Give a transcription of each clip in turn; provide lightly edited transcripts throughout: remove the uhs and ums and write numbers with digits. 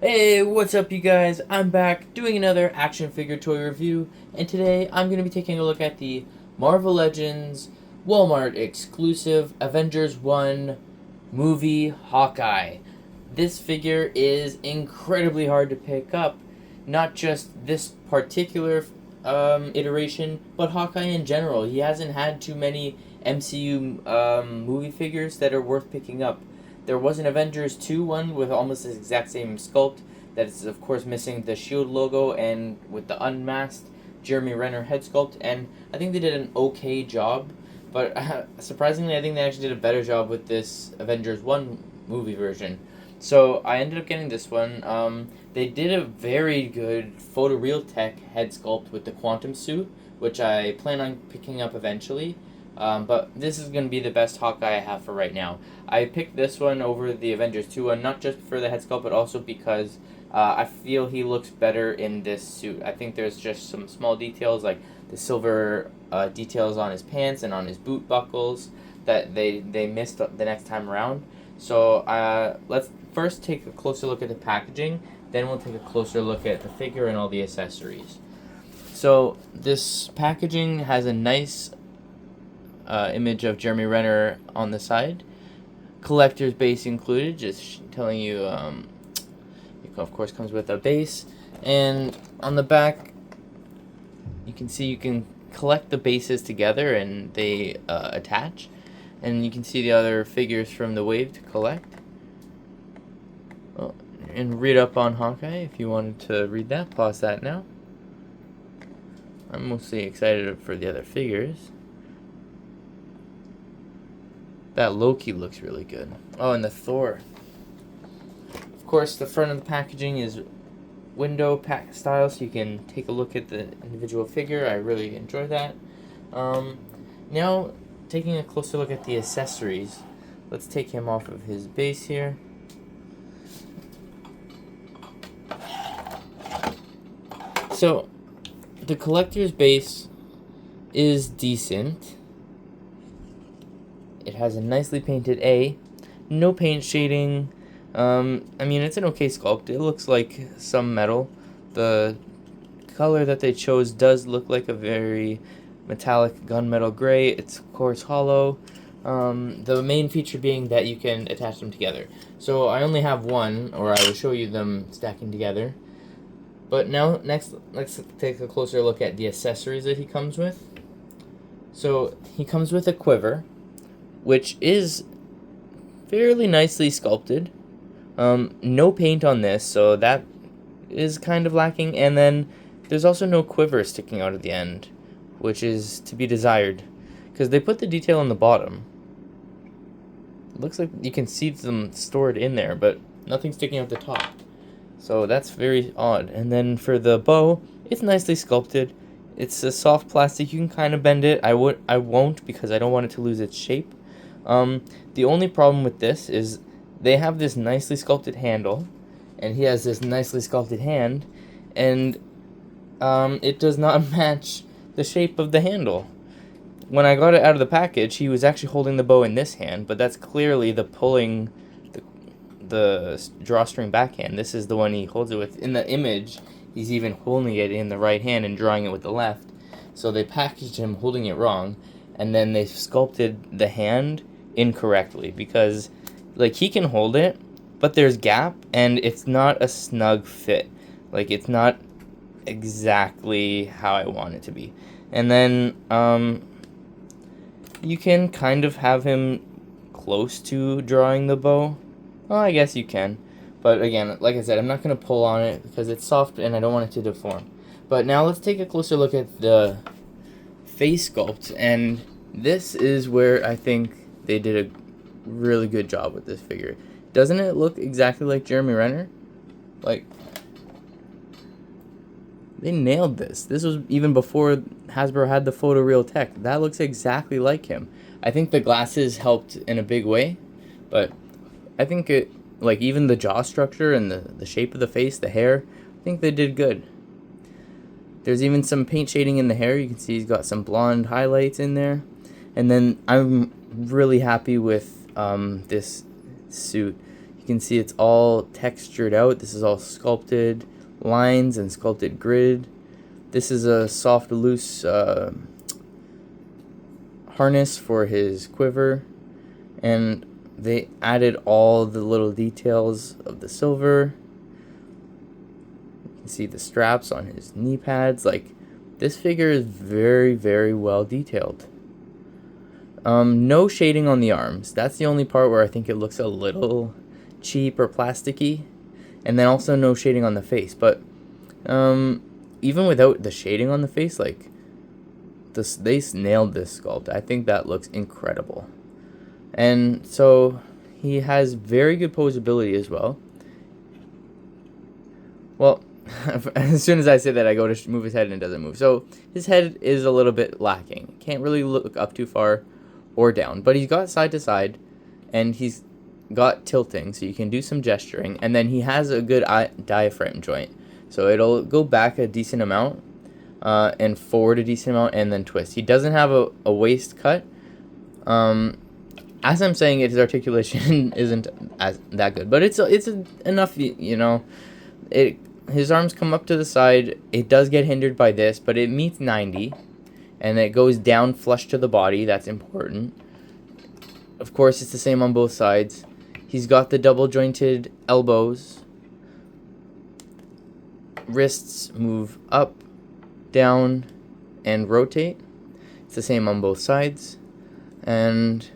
Hey, what's up, you guys? I'm back doing another action figure toy review, and today I'm going to be taking a look at the Marvel Legends Walmart exclusive Avengers 1 movie Hawkeye. This figure is incredibly hard to pick up, not just this particular iteration, but Hawkeye in general. He hasn't had too many MCU movie figures that are worth picking up. There was an Avengers 2 one with almost the exact same sculpt that is, of course, missing the SHIELD logo and with the unmasked Jeremy Renner head sculpt, and I think they did an okay job, but surprisingly, I think they actually did a better job with this Avengers 1 movie version. So I ended up getting this one. They did a very good photoreal head sculpt with the quantum suit, which I plan on picking up eventually. But this is going to be the best Hawkeye I have for right now. I picked this one over the Avengers 2 one, not just for the head sculpt, but also because I feel he looks better in this suit. I think there's just some small details, like the silver details on his pants and on his boot buckles, that they missed the next time around. So let's first take a closer look at the packaging, then we'll take a closer look at the figure and all the accessories. So this packaging has a nice image of Jeremy Renner on the side. Collector's base included, just telling you, it of course comes with a base. And on the back, you can see you can collect the bases together and they attach. And you can see the other figures from the wave to collect. Oh, and read up on Hawkeye if you wanted to read that. Pause that now. I'm mostly excited for the other figures. That Loki looks really good. Oh, and the Thor. Of course, the front of the packaging is window pack style, so you can take a look at the individual figure. I really enjoy that. Now, taking a closer look at the accessories. Let's take him off of his base here. So, the collector's base is decent. It has a nicely painted A, no paint shading. I mean, it's an okay sculpt. It looks like some metal. The color that they chose does look like a very metallic gunmetal gray. It's of course hollow. The main feature being that you can attach them together. So I only have one, or I will show you them stacking together. But now, next, let's take a closer look at the accessories that he comes with. So he comes with a quiver, which is fairly nicely sculpted. No paint on this, so that is kind of lacking. And then there's also no quiver sticking out of the end, which is to be desired, because they put the detail on the bottom. It looks like you can see them stored in there, but nothing sticking out the top. So that's very odd. And then for the bow, it's nicely sculpted. It's a soft plastic. You can kind of bend it. I won't, because I don't want it to lose its shape. The only problem with this is they have this nicely sculpted handle, and he has this nicely sculpted hand, and it does not match the shape of the handle. When I got it out of the package, he was actually holding the bow in this hand, but that's clearly the pulling the drawstring backhand. This is the one he holds it with. In the image, he's even holding it in the right hand and drawing it with the left. So they packaged him holding it wrong, and then they sculpted the hand incorrectly, because like he can hold it, but there's gap and it's not a snug fit. Like it's not exactly how I want it to be. And then you can kind of have him close to drawing the bow. Well, I guess you can, but again, like I said, I'm not going to pull on it because it's soft and I don't want it to deform. But now let's take a closer look at the face sculpt, and this is where I think they did a really good job with this figure. Doesn't it look exactly like Jeremy Renner? Like, they nailed this. This was even before Hasbro had the photoreal tech. That looks exactly like him. I think the glasses helped in a big way, but I think it, like even the jaw structure and the shape of the face, the hair, I think they did good. There's even some paint shading in the hair. You can see he's got some blonde highlights in there. And then I'm really happy with this suit. You can see it's all textured out. This is all sculpted lines and sculpted grid. This is a soft, loose harness for his quiver. And they added all the little details of the silver. You can see the straps on his knee pads. Like, this figure is very, very well detailed. No shading on the arms. That's the only part where I think it looks a little cheap or plasticky. And then also no shading on the face. But even without the shading on the face, like, they nailed this sculpt. I think that looks incredible. And so he has very good posability as well. Well, as soon as I say that, I go to move his head and it doesn't move. So his head is a little bit lacking. Can't really look up too far or down. But he's got side to side, and he's got tilting, so you can do some gesturing. And then he has a good diaphragm joint. So it'll go back a decent amount and forward a decent amount and then twist. He doesn't have a waist cut. As I'm saying it, his articulation isn't as that good, but it's enough, you know. His arms come up to the side. It does get hindered by this, but it meets 90, and it goes down flush to the body. That's important. Of course, it's the same on both sides. He's got the double jointed elbows. Wrists move up, down, and rotate. It's the same on both sides, and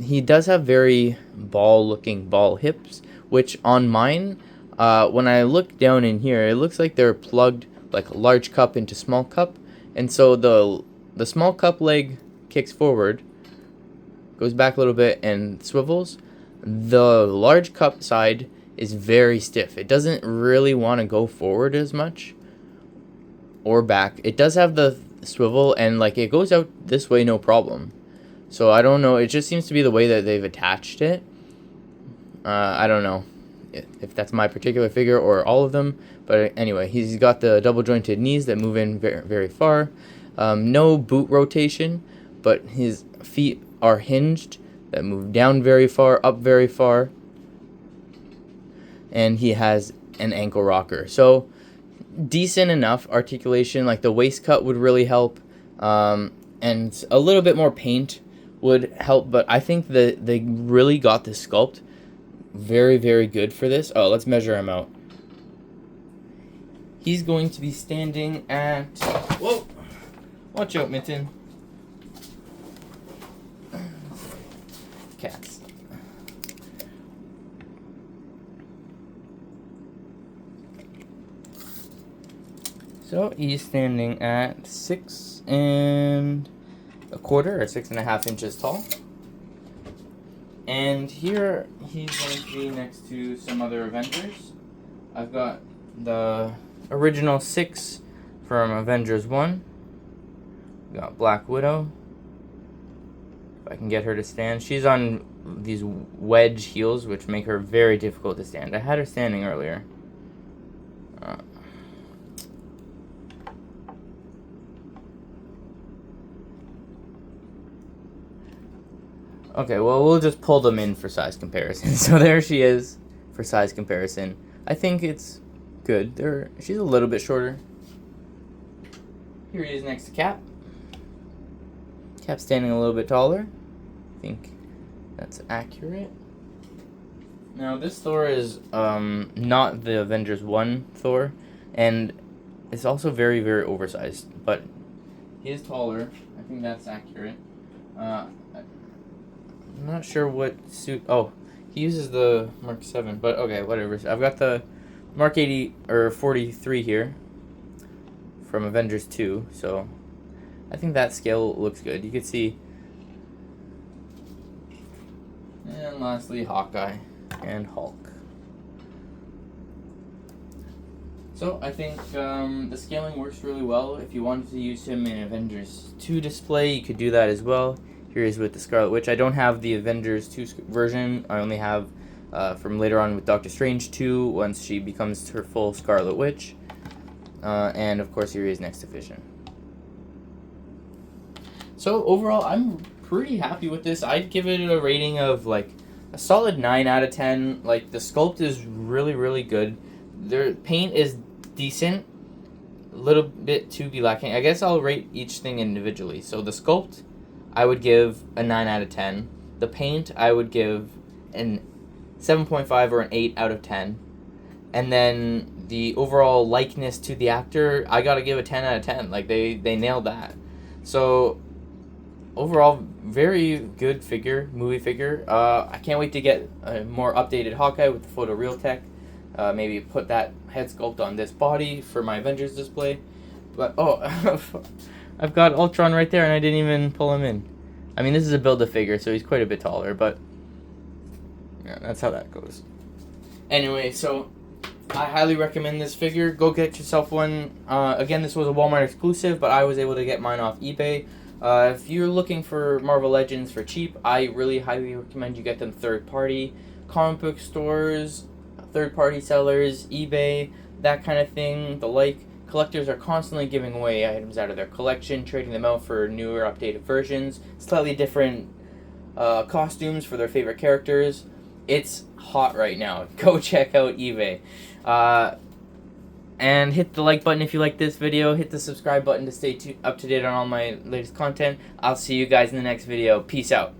he does have very ball-looking ball hips, which on mine, when I look down in here, it looks like they're plugged like large cup into small cup, and so the small cup leg kicks forward, goes back a little bit, and swivels. The large cup side is very stiff. It doesn't really want to go forward as much or back. It does have the swivel, and like it goes out this way no problem. So I don't know, it just seems to be the way that they've attached it. I don't know if that's my particular figure or all of them, but anyway, he's got the double jointed knees that move in very, very far. No boot rotation, but his feet are hinged that move down very far, up very far, and he has an ankle rocker. So decent enough articulation. Like the waist cut would really help, and a little bit more paint would help, but I think that they really got the sculpt very, very good for this. Oh, let's measure him out. He's going to be standing at, whoa, watch out, Mitten. Cats. So he's standing at 6 1/4 or 6.5 inches tall. And here he's going to be next to some other Avengers. I've got the original 6 from Avengers 1. We got Black Widow. If I can get her to stand. She's on these wedge heels, which make her very difficult to stand. I had her standing earlier. Okay, well, we'll just pull them in for size comparison. So there she is for size comparison. I think it's good. She's a little bit shorter. Here he is next to Cap. Cap standing a little bit taller. I think that's accurate. Now, this Thor is not the Avengers 1 Thor, and it's also very, very oversized, but he is taller. I think that's accurate. I'm not sure what suit. Oh, he uses the Mark 7, but okay, whatever. I've got the Mark 80 or 43 here from Avengers 2, so I think that scale looks good. You can see. And lastly, Hawkeye and Hulk. So I think the scaling works really well. If you wanted to use him in Avengers 2 display, you could do that as well. Here he is with the Scarlet Witch. I don't have the Avengers 2 version. I only have from later on with Doctor Strange 2, once she becomes her full Scarlet Witch. And of course, here he is next to Vision. So overall, I'm pretty happy with this. I'd give it a rating of like a solid 9 out of 10. Like, the sculpt is really, really good. Their paint is decent. A little bit to be lacking. I guess I'll rate each thing individually. So the sculpt, I would give a 9 out of 10. The paint, I would give an 7.5 or an 8 out of 10. And then the overall likeness to the actor, I gotta give a 10 out of 10. Like, they nailed that. So, overall, very good movie figure. I can't wait to get a more updated Hawkeye with the photoreal tech. Maybe put that head sculpt on this body for my Avengers display. But, oh, I've got Ultron right there and I didn't even pull him in. I mean, this is a Build-A-Figure, so he's quite a bit taller, but yeah, that's how that goes. Anyway, so I highly recommend this figure. Go get yourself one. Again, this was a Walmart exclusive, but I was able to get mine off eBay. If you're looking for Marvel Legends for cheap, I really highly recommend you get them third-party. Comic book stores, third-party sellers, eBay, that kind of thing, the like. Collectors are constantly giving away items out of their collection, trading them out for newer, updated versions, slightly different costumes for their favorite characters. It's hot right now. Go check out eBay. And hit the like button if you like this video. Hit the subscribe button to stay up to date on all my latest content. I'll see you guys in the next video. Peace out.